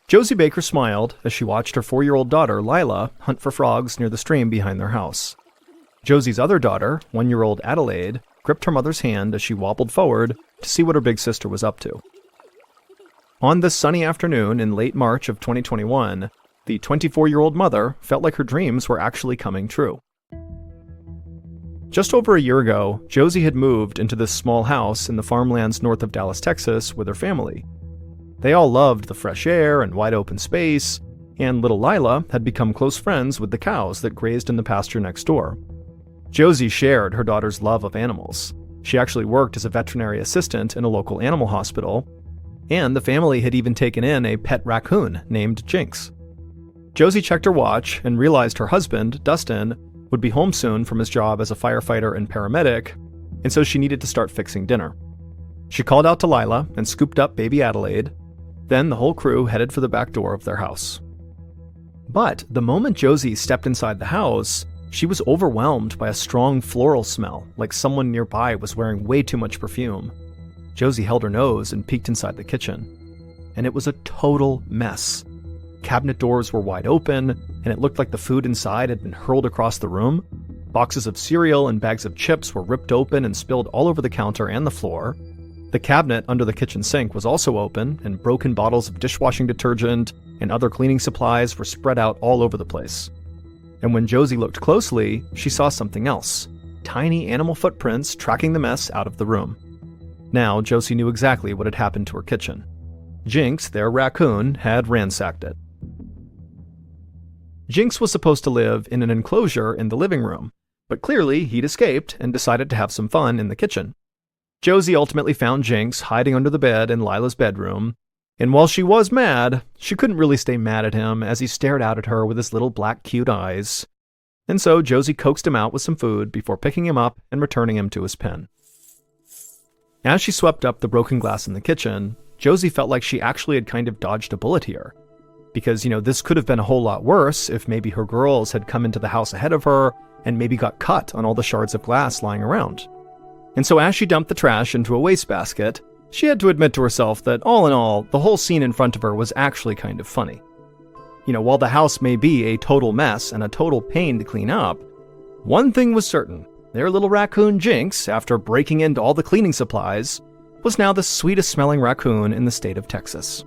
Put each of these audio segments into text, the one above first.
Josie Baker smiled as she watched her 4-year-old daughter, Lila, hunt for frogs near the stream behind their house. Josie's other daughter, 1-year-old Adelaide, gripped her mother's hand as she wobbled forward to see what her big sister was up to. On this sunny afternoon in late March of 2021, the 24-year-old mother felt like her dreams were actually coming true. Just over a year ago, Josie had moved into this small house in the farmlands north of Dallas, Texas, with her family. They all loved the fresh air and wide open space, and little Lila had become close friends with the cows that grazed in the pasture next door. Josie shared her daughter's love of animals. She actually worked as a veterinary assistant in a local animal hospital, and the family had even taken in a pet raccoon named Jinx. Josie checked her watch and realized her husband, Dustin, would be home soon from his job as a firefighter and paramedic, and so she needed to start fixing dinner. She called out to Lila and scooped up baby Adelaide. Then the whole crew headed for the back door of their house. But the moment Josie stepped inside the house, she was overwhelmed by a strong floral smell, like someone nearby was wearing way too much perfume. Josie held her nose and peeked inside the kitchen. And it was a total mess. Cabinet doors were wide open, and it looked like the food inside had been hurled across the room. Boxes of cereal and bags of chips were ripped open and spilled all over the counter and the floor. The cabinet under the kitchen sink was also open, and broken bottles of dishwashing detergent and other cleaning supplies were spread out all over the place. And when Josie looked closely, she saw something else. Tiny animal footprints tracking the mess out of the room. Now, Josie knew exactly what had happened to her kitchen. Jinx, their raccoon, had ransacked it. Jinx was supposed to live in an enclosure in the living room, but clearly he'd escaped and decided to have some fun in the kitchen. Josie ultimately found Jinx hiding under the bed in Lila's bedroom, and while she was mad, she couldn't really stay mad at him as he stared out at her with his little black cute eyes. And so Josie coaxed him out with some food before picking him up and returning him to his pen. As she swept up the broken glass in the kitchen, Josie felt like she actually had kind of dodged a bullet here. Because, this could have been a whole lot worse if maybe her girls had come into the house ahead of her and maybe got cut on all the shards of glass lying around. And so as she dumped the trash into a wastebasket, she had to admit to herself that all in all, the whole scene in front of her was actually kind of funny. While the house may be a total mess and a total pain to clean up, one thing was certain. Their little raccoon Jinx, after breaking into all the cleaning supplies, was now the sweetest smelling raccoon in the state of Texas.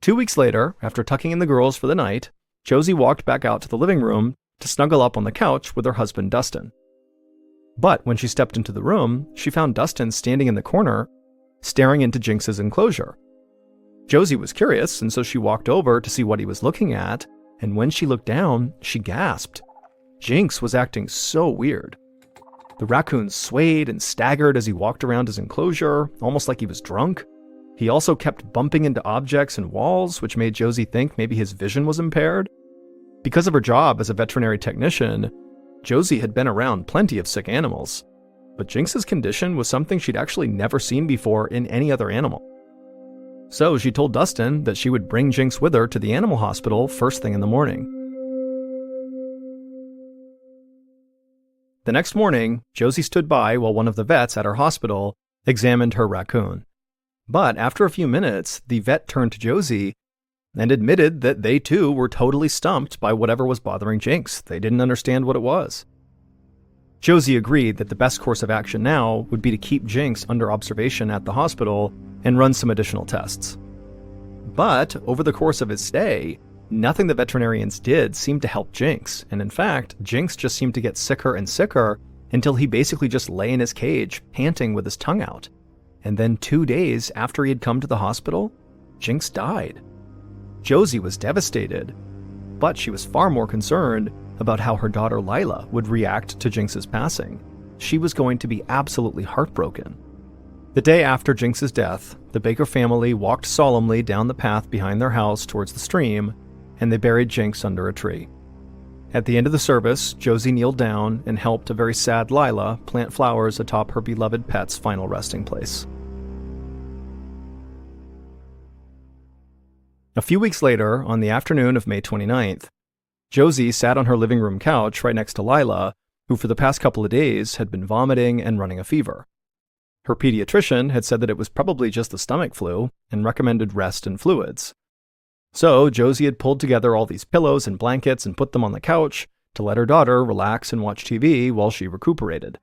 2 weeks later, after tucking in the girls for the night, Josie walked back out to the living room to snuggle up on the couch with her husband Dustin. But when she stepped into the room, she found Dustin standing in the corner, staring into Jinx's enclosure. Josie was curious, and so she walked over to see what he was looking at, and when she looked down, she gasped. Jinx was acting so weird. The raccoon swayed and staggered as he walked around his enclosure, almost like he was drunk. He also kept bumping into objects and walls, which made Josie think maybe his vision was impaired. Because of her job as a veterinary technician, Josie had been around plenty of sick animals, but Jinx's condition was something she'd actually never seen before in any other animal. So she told Dustin that she would bring Jinx with her to the animal hospital first thing in the morning. The next morning, Josie stood by while one of the vets at her hospital examined her raccoon. But after a few minutes, the vet turned to Josie and admitted that they too were totally stumped by whatever was bothering Jinx. They didn't understand what it was. Josie agreed that the best course of action now would be to keep Jinx under observation at the hospital and run some additional tests. But over the course of his stay, nothing the veterinarians did seemed to help Jinx, and in fact, Jinx just seemed to get sicker and sicker until he basically just lay in his cage, panting with his tongue out. And then 2 days after he had come to the hospital, Jinx died. Josie was devastated, but she was far more concerned about how her daughter Lila would react to Jinx's passing. She was going to be absolutely heartbroken. The day after Jinx's death, the Baker family walked solemnly down the path behind their house towards the stream, and they buried Jinx under a tree. At the end of the service, Josie kneeled down and helped a very sad Lila plant flowers atop her beloved pet's final resting place. A few weeks later, on the afternoon of May 29th, Josie sat on her living room couch right next to Lila, who for the past couple of days had been vomiting and running a fever. Her pediatrician had said that it was probably just the stomach flu and recommended rest and fluids. So Josie had pulled together all these pillows and blankets and put them on the couch to let her daughter relax and watch TV while she recuperated.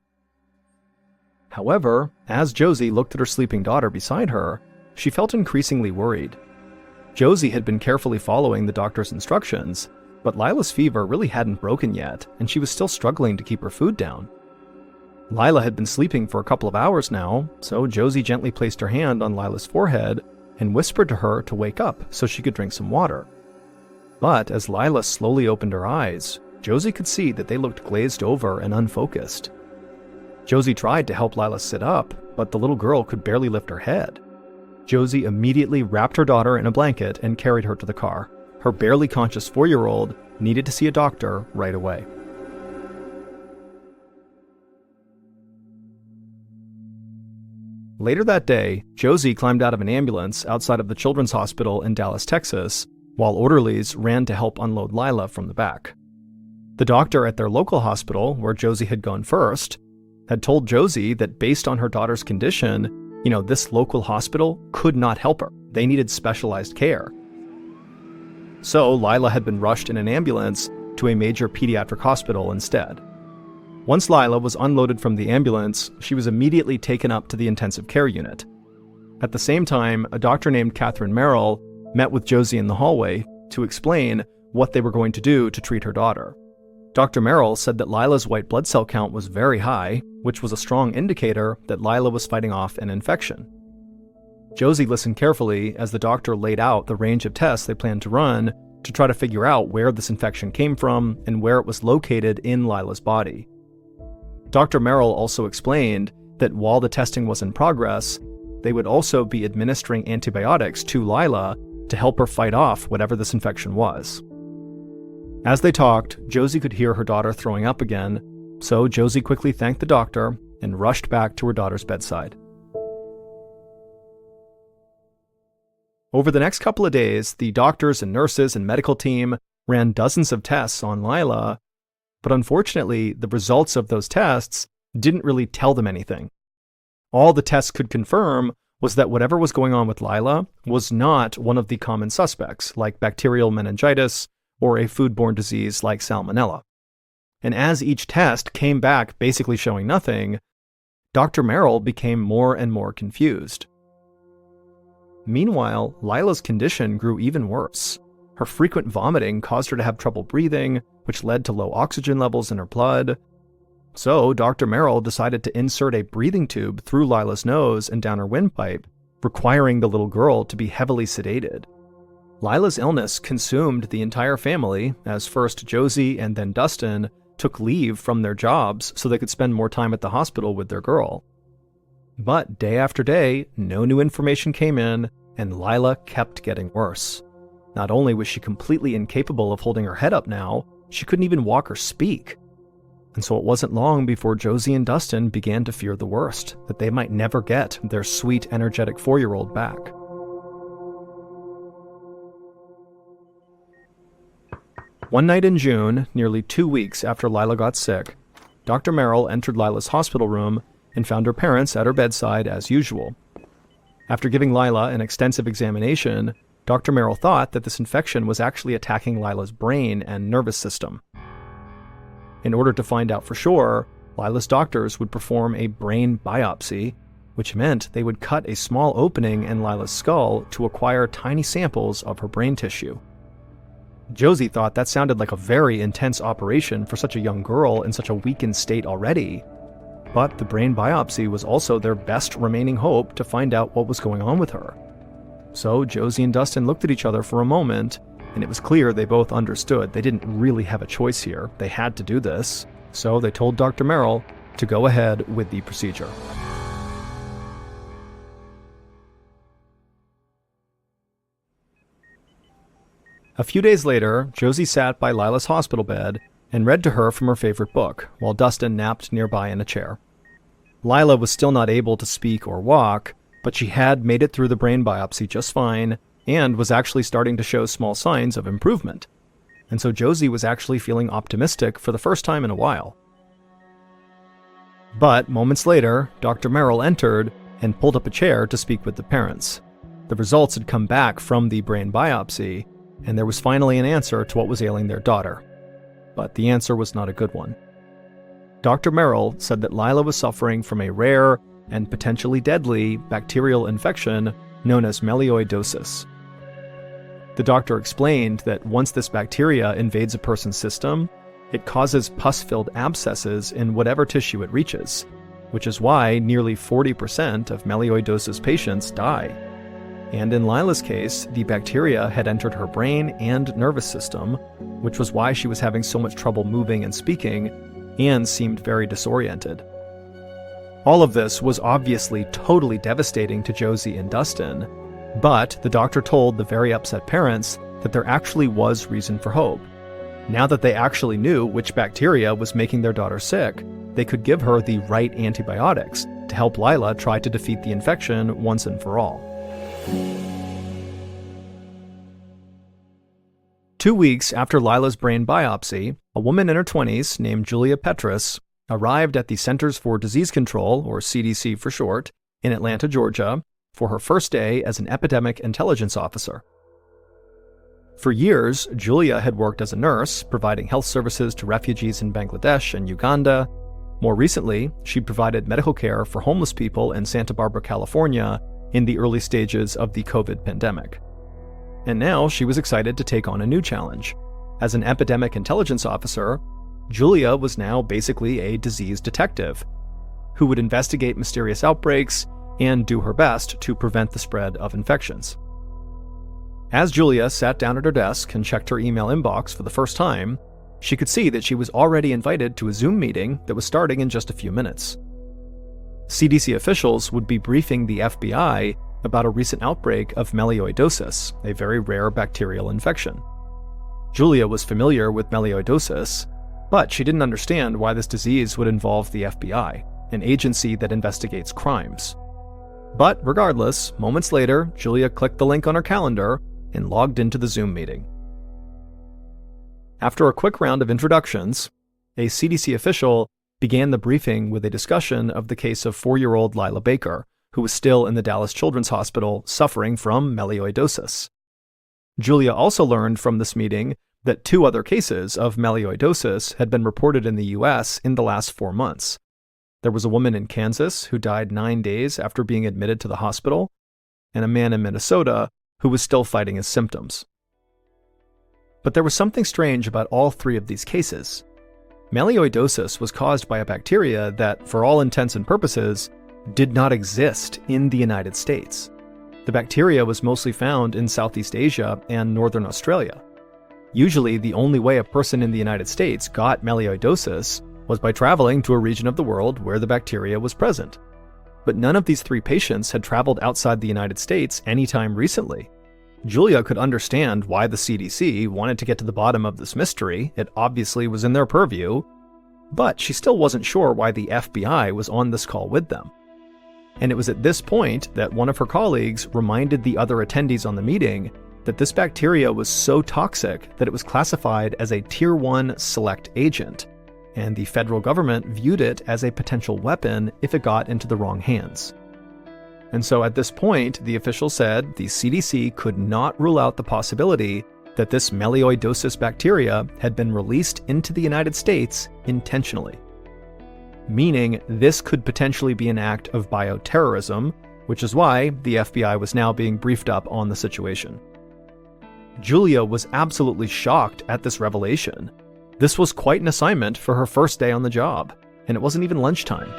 However, as Josie looked at her sleeping daughter beside her, she felt increasingly worried. Josie had been carefully following the doctor's instructions, but Lila's fever really hadn't broken yet, and she was still struggling to keep her food down. Lila had been sleeping for a couple of hours now, so Josie gently placed her hand on Lila's forehead and whispered to her to wake up so she could drink some water. But as Lila slowly opened her eyes, Josie could see that they looked glazed over and unfocused. Josie tried to help Lila sit up, but the little girl could barely lift her head. Josie immediately wrapped her daughter in a blanket and carried her to the car. Her barely conscious 4-year-old needed to see a doctor right away. Later that day, Josie climbed out of an ambulance outside of the Children's Hospital in Dallas, Texas, while orderlies ran to help unload Lila from the back. The doctor at their local hospital, where Josie had gone first, had told Josie that based on her daughter's condition, this local hospital could not help her. They needed specialized care. So Lila had been rushed in an ambulance to a major pediatric hospital instead. Once Lila was unloaded from the ambulance, she was immediately taken up to the intensive care unit. At the same time, a doctor named Catherine Merrill met with Josie in the hallway to explain what they were going to do to treat her daughter. Dr. Merrill said that Lila's white blood cell count was very high, which was a strong indicator that Lila was fighting off an infection. Josie listened carefully as the doctor laid out the range of tests they planned to run to try to figure out where this infection came from and where it was located in Lila's body. Dr. Merrill also explained that while the testing was in progress, they would also be administering antibiotics to Lila to help her fight off whatever this infection was. As they talked, Josie could hear her daughter throwing up again, so Josie quickly thanked the doctor and rushed back to her daughter's bedside. Over the next couple of days, the doctors and nurses and medical team ran dozens of tests on Lila, but unfortunately, the results of those tests didn't really tell them anything. All the tests could confirm was that whatever was going on with Lila was not one of the common suspects, like bacterial meningitis or a foodborne disease like salmonella. And as each test came back basically showing nothing, Dr. Merrill became more and more confused. Meanwhile, Lila's condition grew even worse. Her frequent vomiting caused her to have trouble breathing, which led to low oxygen levels in her blood. So Dr. Merrill decided to insert a breathing tube through Lila's nose and down her windpipe, requiring the little girl to be heavily sedated. Lila's illness consumed the entire family, as first Josie and then Dustin took leave from their jobs so they could spend more time at the hospital with their girl. But day after day, no new information came in, and Lila kept getting worse. Not only was she completely incapable of holding her head up now, she couldn't even walk or speak. And so it wasn't long before Josie and Dustin began to fear the worst, that they might never get their sweet, energetic 4-year-old back. One night in June, nearly 2 weeks after Lila got sick, Dr. Merrill entered Lila's hospital room and found her parents at her bedside as usual. After giving Lila an extensive examination, Dr. Merrill thought that this infection was actually attacking Lila's brain and nervous system. In order to find out for sure, Lila's doctors would perform a brain biopsy, which meant they would cut a small opening in Lila's skull to acquire tiny samples of her brain tissue. Josie thought that sounded like a very intense operation for such a young girl in such a weakened state already, but the brain biopsy was also their best remaining hope to find out what was going on with her. So Josie and Dustin looked at each other for a moment, and it was clear they both understood they didn't really have a choice here. They had to do this, so they told Dr. Merrill to go ahead with the procedure. A few days later, Josie sat by Lila's hospital bed and read to her from her favorite book, while Dustin napped nearby in a chair. Lila was still not able to speak or walk, but she had made it through the brain biopsy just fine and was actually starting to show small signs of improvement. And so Josie was actually feeling optimistic for the first time in a while. But moments later, Dr. Merrill entered and pulled up a chair to speak with the parents. The results had come back from the brain biopsy, and there was finally an answer to what was ailing their daughter. But the answer was not a good one. Dr. Merrill said that Lila was suffering from a rare and potentially deadly bacterial infection known as melioidosis. The doctor explained that once this bacteria invades a person's system, it causes pus-filled abscesses in whatever tissue it reaches, which is why nearly 40% of melioidosis patients die. And in Lila's case, the bacteria had entered her brain and nervous system, which was why she was having so much trouble moving and speaking, and seemed very disoriented. All of this was obviously totally devastating to Josie and Dustin, but the doctor told the very upset parents that there actually was reason for hope. Now that they actually knew which bacteria was making their daughter sick, they could give her the right antibiotics to help Lila try to defeat the infection once and for all. 2 weeks after Lila's brain biopsy, a woman in her 20s named Julia Petrus arrived at the Centers for Disease Control, or CDC for short, in Atlanta, Georgia, for her first day as an epidemic intelligence officer. For years, Julia had worked as a nurse, providing health services to refugees in Bangladesh and Uganda. More recently, she provided medical care for homeless people in Santa Barbara, California, in the early stages of the COVID pandemic. And now she was excited to take on a new challenge. As an epidemic intelligence officer, Julia was now basically a disease detective who would investigate mysterious outbreaks and do her best to prevent the spread of infections. As Julia sat down at her desk and checked her email inbox for the first time, she could see that she was already invited to a Zoom meeting that was starting in just a few minutes. CDC officials would be briefing the FBI about a recent outbreak of melioidosis, a very rare bacterial infection. Julia was familiar with melioidosis, but she didn't understand why this disease would involve the FBI, an agency that investigates crimes. But regardless, moments later, Julia clicked the link on her calendar and logged into the Zoom meeting. After a quick round of introductions, a CDC official began the briefing with a discussion of the case of 4-year-old Lila Baker, who was still in the Dallas Children's Hospital suffering from melioidosis. Julia also learned from this meeting that 2 other cases of melioidosis had been reported in the U.S. in the last 4 months. There was a woman in Kansas who died 9 days after being admitted to the hospital, and a man in Minnesota who was still fighting his symptoms. But there was something strange about all 3 of these cases. Melioidosis was caused by a bacteria that, for all intents and purposes, did not exist in the United States. The bacteria was mostly found in Southeast Asia and Northern Australia. Usually, the only way a person in the United States got melioidosis was by traveling to a region of the world where the bacteria was present. But none of these 3 patients had traveled outside the United States anytime recently. Julia could understand why the CDC wanted to get to the bottom of this mystery. It obviously was in their purview, but she still wasn't sure why the FBI was on this call with them. And it was at this point that one of her colleagues reminded the other attendees on the meeting that this bacteria was so toxic that it was classified as a Tier 1 select agent, and the federal government viewed it as a potential weapon if it got into the wrong hands. And so at this point, the official said the CDC could not rule out the possibility that this melioidosis bacteria had been released into the United States intentionally. Meaning this could potentially be an act of bioterrorism, which is why the FBI was now being briefed up on the situation. Julia was absolutely shocked at this revelation. This was quite an assignment for her first day on the job, and it wasn't even lunchtime.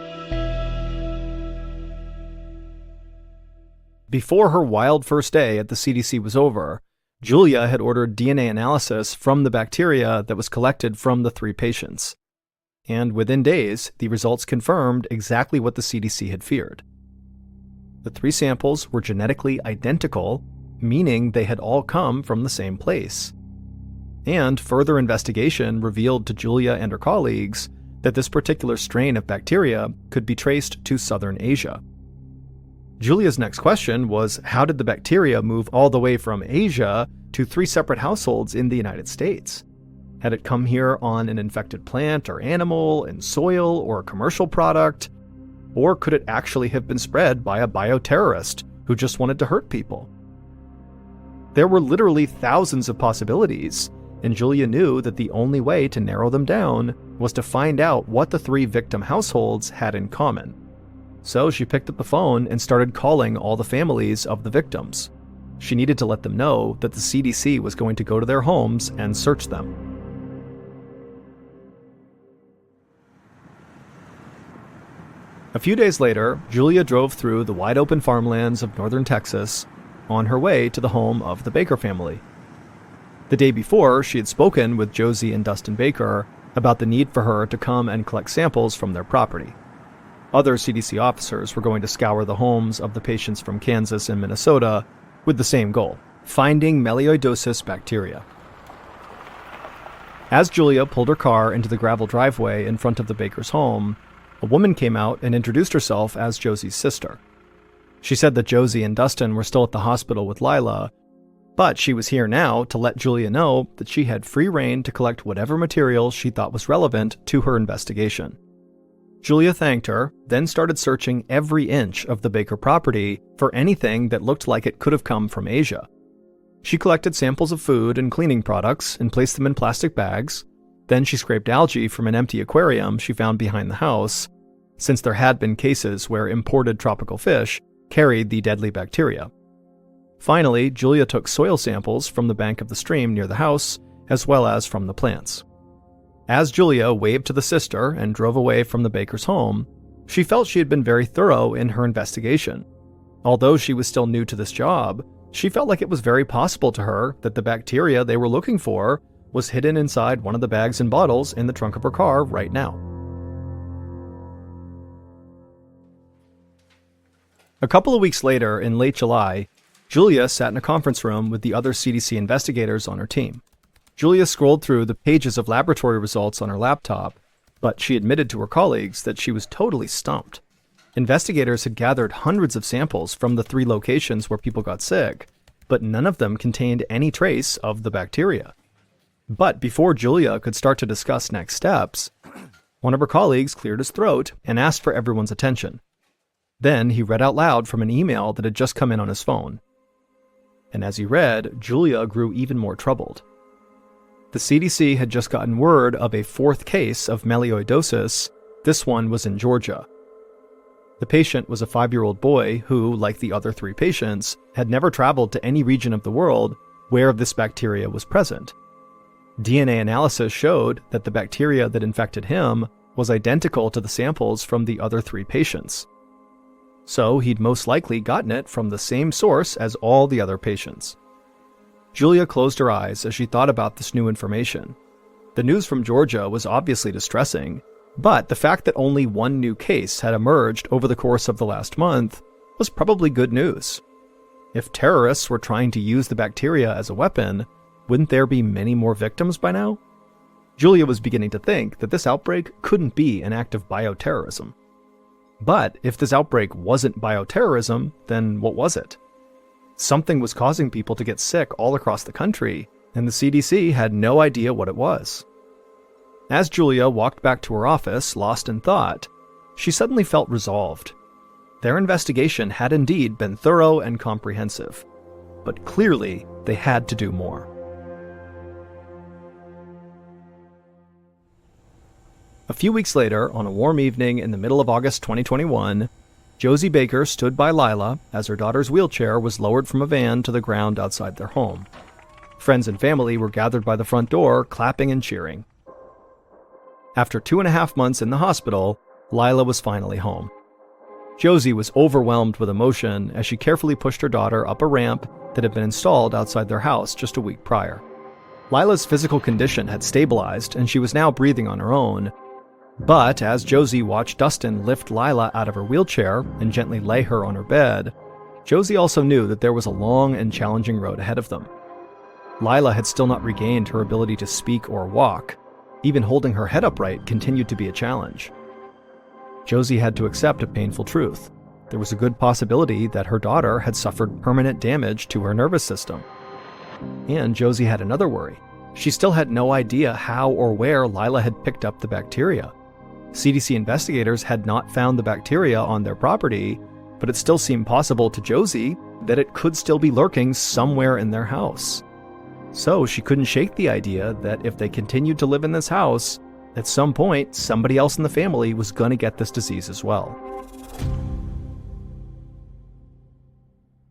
Before her wild first day at the CDC was over, Julia had ordered DNA analysis from the bacteria that was collected from the 3 patients. And within days, the results confirmed exactly what the CDC had feared. The 3 samples were genetically identical, meaning they had all come from the same place. And further investigation revealed to Julia and her colleagues that this particular strain of bacteria could be traced to southern Asia. Julia's next question was, how did the bacteria move all the way from Asia to 3 separate households in the United States? Had it come here on an infected plant or animal, in soil, or a commercial product? Or could it actually have been spread by a bioterrorist who just wanted to hurt people? There were literally thousands of possibilities, and Julia knew that the only way to narrow them down was to find out what the 3 victim households had in common. So she picked up the phone and started calling all the families of the victims. She needed to let them know that the CDC was going to go to their homes and search them. A few days later, Julia drove through the wide-open farmlands of northern Texas on her way to the home of the Baker family. The day before, she had spoken with Josie and Dustin Baker about the need for her to come and collect samples from their property. Other CDC officers were going to scour the homes of the patients from Kansas and Minnesota with the same goal: finding melioidosis bacteria. As Julia pulled her car into the gravel driveway in front of the Baker's home, a woman came out and introduced herself as Josie's sister. She said that Josie and Dustin were still at the hospital with Lila, but she was here now to let Julia know that she had free rein to collect whatever material she thought was relevant to her investigation. Julia thanked her, then started searching every inch of the Baker property for anything that looked like it could have come from Asia. She collected samples of food and cleaning products and placed them in plastic bags. Then she scraped algae from an empty aquarium she found behind the house, since there had been cases where imported tropical fish carried the deadly bacteria. Finally, Julia took soil samples from the bank of the stream near the house, as well as from the plants. As Julia waved to the sister and drove away from the Baker's home, she felt she had been very thorough in her investigation. Although she was still new to this job, she felt like it was very possible to her that the bacteria they were looking for was hidden inside one of the bags and bottles in the trunk of her car right now. A couple of weeks later, in late July, Julia sat in a conference room with the other CDC investigators on her team. Julia scrolled through the pages of laboratory results on her laptop, but she admitted to her colleagues that she was totally stumped. Investigators had gathered hundreds of samples from the 3 locations where people got sick, but none of them contained any trace of the bacteria. But before Julia could start to discuss next steps, one of her colleagues cleared his throat and asked for everyone's attention. Then he read out loud from an email that had just come in on his phone. And as he read, Julia grew even more troubled. The CDC had just gotten word of a 4th case of melioidosis. This one was in Georgia. The patient was a 5-year-old boy who, like the other 3 patients, had never traveled to any region of the world where this bacteria was present. DNA analysis showed that the bacteria that infected him was identical to the samples from the other 3 patients. So he'd most likely gotten it from the same source as all the other patients. Julia closed her eyes as she thought about this new information. The news from Georgia was obviously distressing, but the fact that only one new case had emerged over the course of the last month was probably good news. If terrorists were trying to use the bacteria as a weapon, wouldn't there be many more victims by now? Julia was beginning to think that this outbreak couldn't be an act of bioterrorism. But if this outbreak wasn't bioterrorism, then what was it? Something was causing people to get sick all across the country, and the CDC had no idea what it was. As Julia walked back to her office, lost in thought, she suddenly felt resolved. Their investigation had indeed been thorough and comprehensive, but clearly they had to do more. A few weeks later, on a warm evening in the middle of August 2021, Josie Baker stood by Lila as her daughter's wheelchair was lowered from a van to the ground outside their home. Friends and family were gathered by the front door, clapping and cheering. After 2.5 months in the hospital, Lila was finally home. Josie was overwhelmed with emotion as she carefully pushed her daughter up a ramp that had been installed outside their house just a week prior. Lila's physical condition had stabilized and she was now breathing on her own. But as Josie watched Dustin lift Lila out of her wheelchair and gently lay her on her bed, Josie also knew that there was a long and challenging road ahead of them. Lila had still not regained her ability to speak or walk. Even holding her head upright continued to be a challenge. Josie had to accept a painful truth. There was a good possibility that her daughter had suffered permanent damage to her nervous system. And Josie had another worry. She still had no idea how or where Lila had picked up the bacteria. CDC investigators had not found the bacteria on their property, but it still seemed possible to Josie that it could still be lurking somewhere in their house. So she couldn't shake the idea that if they continued to live in this house, at some point, somebody else in the family was going to get this disease as well.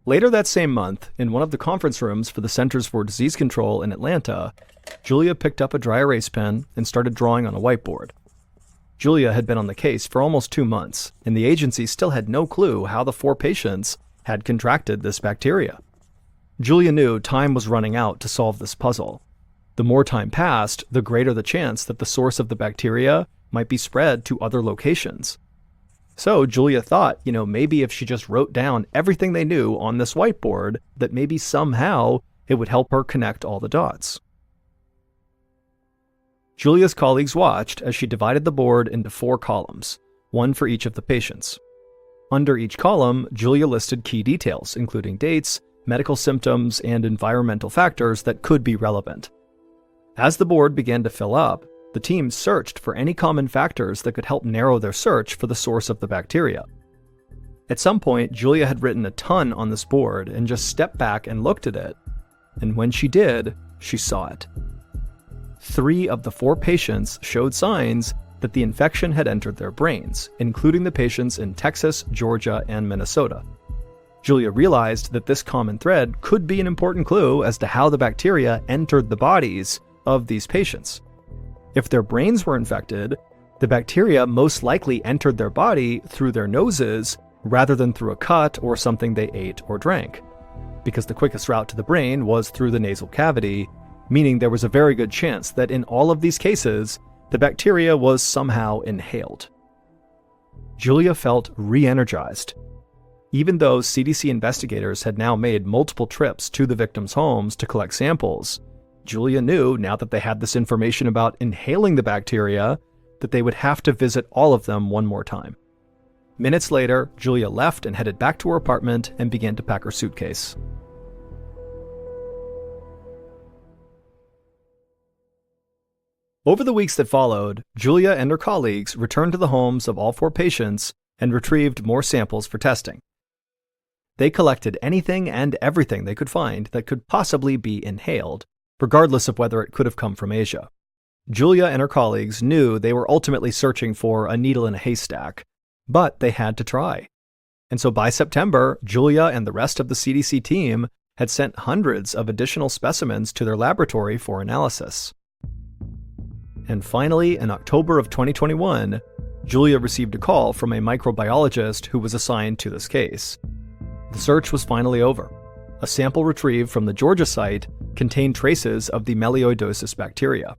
Later that same month, in one of the conference rooms for the Centers for Disease Control in Atlanta, Julia picked up a dry erase pen and started drawing on a whiteboard. Julia had been on the case for almost 2 months, and the agency still had no clue how the 4 patients had contracted this bacteria. Julia knew time was running out to solve this puzzle. The more time passed, the greater the chance that the source of the bacteria might be spread to other locations. So Julia thought, maybe if she just wrote down everything they knew on this whiteboard, that maybe somehow it would help her connect all the dots. Julia's colleagues watched as she divided the board into 4 columns, one for each of the patients. Under each column, Julia listed key details, including dates, medical symptoms, and environmental factors that could be relevant. As the board began to fill up, the team searched for any common factors that could help narrow their search for the source of the bacteria. At some point, Julia had written a ton on this board and just stepped back and looked at it. And when she did, she saw it. 3 of the 4 patients showed signs that the infection had entered their brains, including the patients in Texas, Georgia, and Minnesota. Julia realized that this common thread could be an important clue as to how the bacteria entered the bodies of these patients. If their brains were infected, the bacteria most likely entered their body through their noses rather than through a cut or something they ate or drank, because the quickest route to the brain was through the nasal cavity, meaning there was a very good chance that in all of these cases, the bacteria was somehow inhaled. Julia felt re-energized. Even though CDC investigators had now made multiple trips to the victims' homes to collect samples, Julia knew, now that they had this information about inhaling the bacteria, that they would have to visit all of them one more time. Minutes later, Julia left and headed back to her apartment and began to pack her suitcase. Over the weeks that followed, Julia and her colleagues returned to the homes of all 4 patients and retrieved more samples for testing. They collected anything and everything they could find that could possibly be inhaled, regardless of whether it could have come from Asia. Julia and her colleagues knew they were ultimately searching for a needle in a haystack, but they had to try. And so by September, Julia and the rest of the CDC team had sent hundreds of additional specimens to their laboratory for analysis. And finally, in October of 2021, Julia received a call from a microbiologist who was assigned to this case. The search was finally over. A sample retrieved from the Georgia site contained traces of the melioidosis bacteria.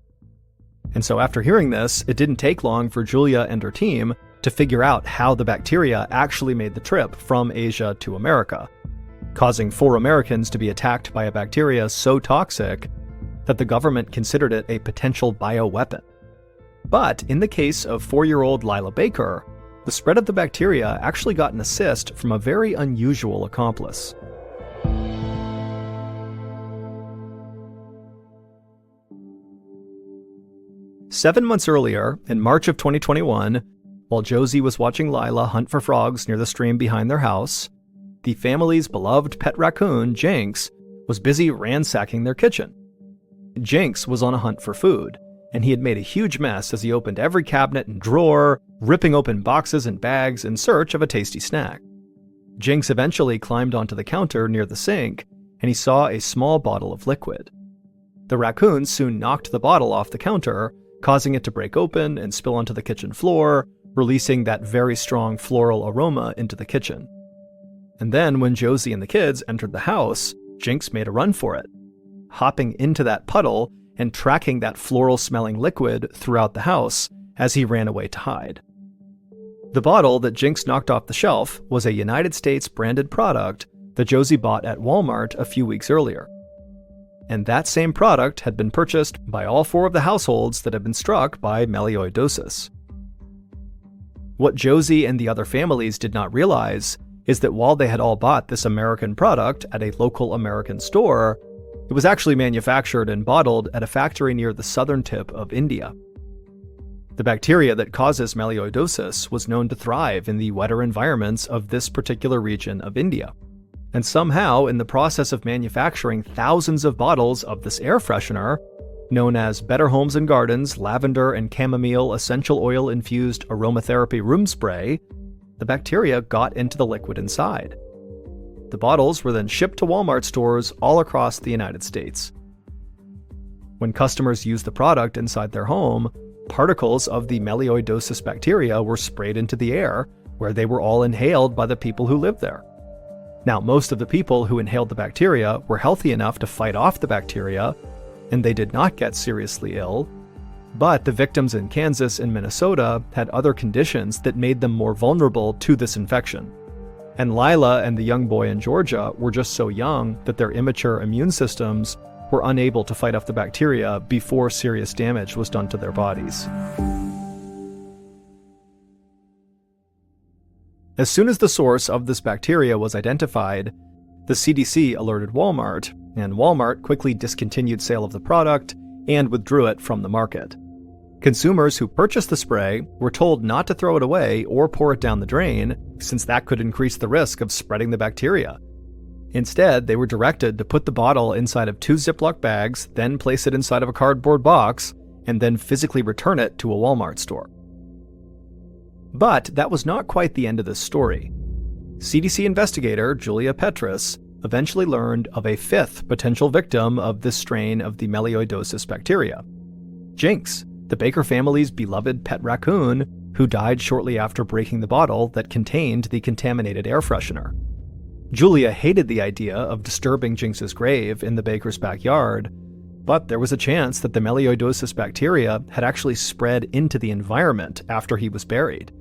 And so after hearing this, it didn't take long for Julia and her team to figure out how the bacteria actually made the trip from Asia to America, causing 4 Americans to be attacked by a bacteria so toxic that the government considered it a potential bioweapon. But in the case of 4-year-old Lila Baker, the spread of the bacteria actually got an assist from a very unusual accomplice. Seven months earlier, in March of 2021, while Josie was watching Lila hunt for frogs near the stream behind their house, the family's beloved pet raccoon, Jinx, was busy ransacking their kitchen. Jinx was on a hunt for food, and he had made a huge mess as he opened every cabinet and drawer, ripping open boxes and bags in search of a tasty snack. Jinx eventually climbed onto the counter near the sink, and he saw a small bottle of liquid. The raccoon soon knocked the bottle off the counter, causing it to break open and spill onto the kitchen floor, releasing that very strong floral aroma into the kitchen. And then when Josie and the kids entered the house, Jinx made a run for it, hopping into that puddle and tracking that floral-smelling liquid throughout the house as he ran away to hide. The bottle that Jinx knocked off the shelf was a United States branded product that Josie bought at Walmart a few weeks earlier. And that same product had been purchased by all 4 of the households that had been struck by melioidosis. What Josie and the other families did not realize is that while they had all bought this American product at a local American store, It was actually manufactured and bottled at a factory near the southern tip of India. The bacteria that causes melioidosis was known to thrive in the wetter environments of this particular region of India. And somehow, in the process of manufacturing thousands of bottles of this air freshener, known as Better Homes and Gardens Lavender and Chamomile Essential Oil Infused Aromatherapy Room Spray, the bacteria got into the liquid inside. The bottles were then shipped to Walmart stores all across the United States. When customers used the product inside their home, particles of the melioidosis bacteria were sprayed into the air, where they were all inhaled by the people who lived there. Now, most of the people who inhaled the bacteria were healthy enough to fight off the bacteria, and they did not get seriously ill, but the victims in Kansas and Minnesota had other conditions that made them more vulnerable to this infection. And Lila and the young boy in Georgia were just so young that their immature immune systems were unable to fight off the bacteria before serious damage was done to their bodies. As soon as the source of this bacteria was identified, the CDC alerted Walmart, and Walmart quickly discontinued sale of the product and withdrew it from the market. Consumers who purchased the spray were told not to throw it away or pour it down the drain, since that could increase the risk of spreading the bacteria. Instead, they were directed to put the bottle inside of 2 Ziploc bags, then place it inside of a cardboard box, and then physically return it to a Walmart store. But that was not quite the end of this story. CDC investigator Julia Petrus eventually learned of a 5th potential victim of this strain of the melioidosis bacteria. Jinx, the Baker family's beloved pet raccoon, who died shortly after breaking the bottle that contained the contaminated air freshener. Julia hated the idea of disturbing Jinx's grave in the Baker's backyard, but there was a chance that the melioidosis bacteria had actually spread into the environment after he was buried.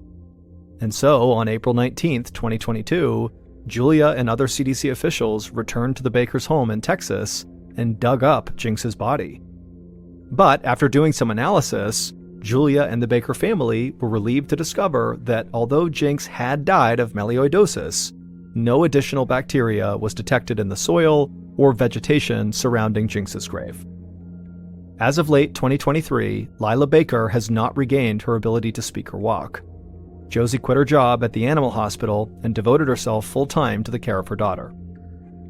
And so, on April 19, 2022, Julia and other CDC officials returned to the Baker's home in Texas and dug up Jinx's body. But after doing some analysis, Julia and the Baker family were relieved to discover that although Jinx had died of melioidosis, no additional bacteria was detected in the soil or vegetation surrounding Jinx's grave. As of late 2023, Lila Baker has not regained her ability to speak or walk. Josie quit her job at the animal hospital and devoted herself full-time to the care of her daughter.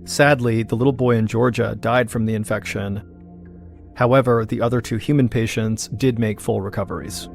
Sadly, the little boy in Georgia died from the infection. However, the other 2 human patients did make full recoveries.